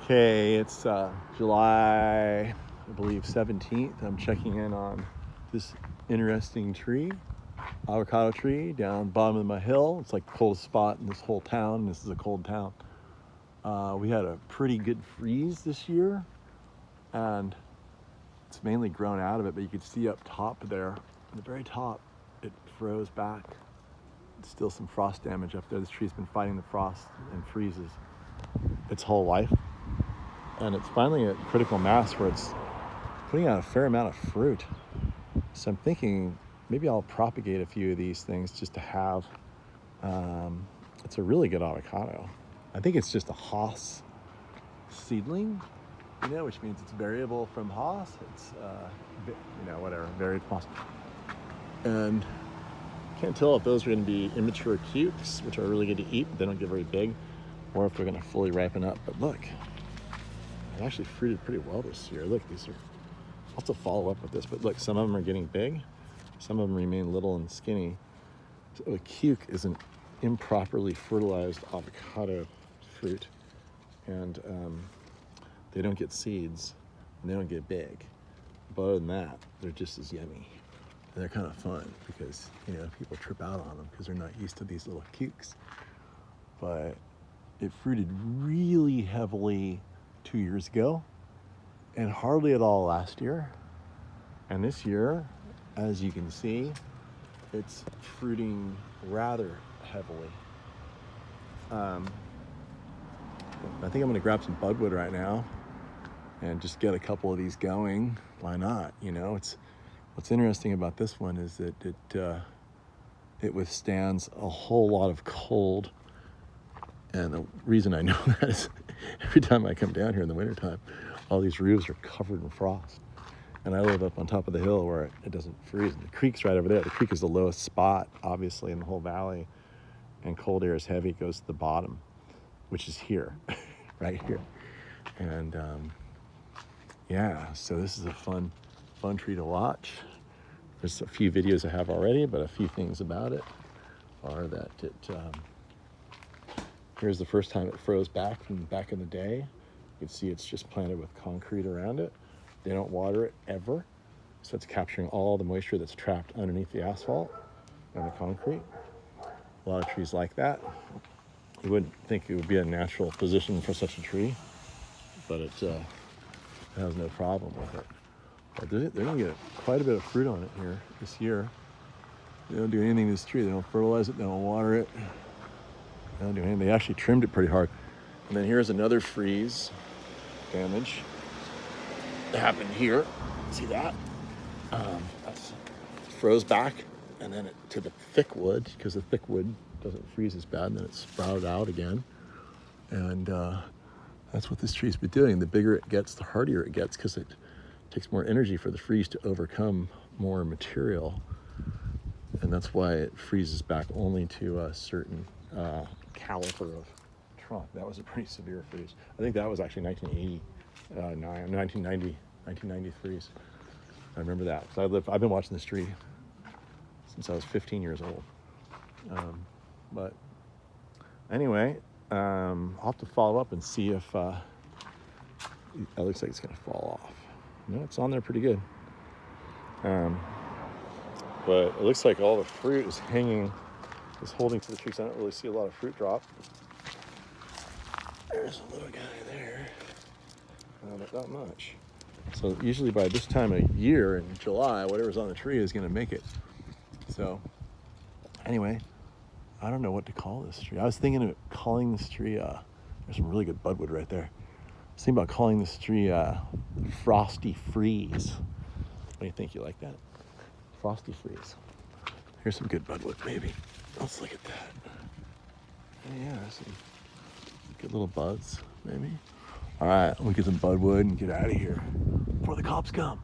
Okay, it's July, I believe, 17th. I'm checking in on this interesting tree, avocado tree, down bottom of my hill. It's like the coldest spot in this whole town. This is a cold town. We had a pretty good freeze this year, and it's mainly grown out of it, but you can see up top there, at the very top, it froze back. There's still some frost damage up there. This tree's been fighting the frost and freezes its whole life. And it's finally at critical mass where it's putting out a fair amount of fruit. So I'm thinking maybe I'll propagate a few of these things just to have. It's a really good avocado. I think it's just a Haas seedling, which means it's variable from Haas. It's, whatever, varied from Haas. And can't tell if those are going to be immature cukes, which are really good to eat, but they don't get very big, or if they're going to fully ripen up. But look, it actually fruited pretty well this year. Look, these are, I'll have to follow up with this, but look, some of them are getting big, some of them remain little and skinny. So a cuke is an improperly fertilized avocado fruit, and they don't get seeds, and they don't get big. But other than that, they're just as yummy. And they're kind of fun because, people trip out on them because they're not used to these little cukes. But it fruited really heavily 2 years ago and hardly at all last year. And this year, as you can see, it's fruiting rather heavily. I think I'm gonna grab some budwood right now and just get a couple of these going. Why not? What's interesting about this one is that it withstands a whole lot of cold. And the reason I know that is every time I come down here in the wintertime, all these roofs are covered in frost. And I live up on top of the hill where it doesn't freeze. And the creek's right over there. The creek is the lowest spot, obviously, in the whole valley. And cold air is heavy, it goes to the bottom, which is here, right here. And so this is a fun tree to watch. There's a few videos I have already, but a few things about it are that here's the first time it froze back from back in the day. You can see it's just planted with concrete around it. They don't water it ever, so it's capturing all the moisture that's trapped underneath the asphalt and the concrete. A lot of trees like that. You wouldn't think it would be a natural position for such a tree, but it has no problem with it. But they're gonna get quite a bit of fruit on it here this year. They don't do anything to this tree. They don't fertilize it, they don't water it. They don't do anything. They actually trimmed it pretty hard. And then here's another freeze damage that happened here. See that? That's froze back, and then to the thick wood, because the thick wood doesn't freeze as bad, and then it sprouted out again. And that's what this tree's been doing. The bigger it gets, the hardier it gets, because it takes more energy for the freeze to overcome more material. And that's why it freezes back only to a certain caliper of trunk. That was a pretty severe freeze. I think that was actually 1990 freeze. I remember that. So I've been watching this tree since I was 15 years old. But anyway, I'll have to follow up and see if it looks like it's gonna fall off. It's on there pretty good. But it looks like all the fruit is holding to the tree, so I don't really see a lot of fruit drop. There's a little guy there, but not much. So usually by this time of year in July, whatever's on the tree is gonna make it. So anyway, I don't know what to call this tree. I was thinking of calling this tree, there's some really good budwood right there. I was thinking about calling this tree Frosty Freeze. What do you think? You like that? Frosty Freeze. Here's some good budwood, maybe. Let's look at that. Yeah, some good little buds, maybe. All right, we'll get some budwood and get out of here before the cops come.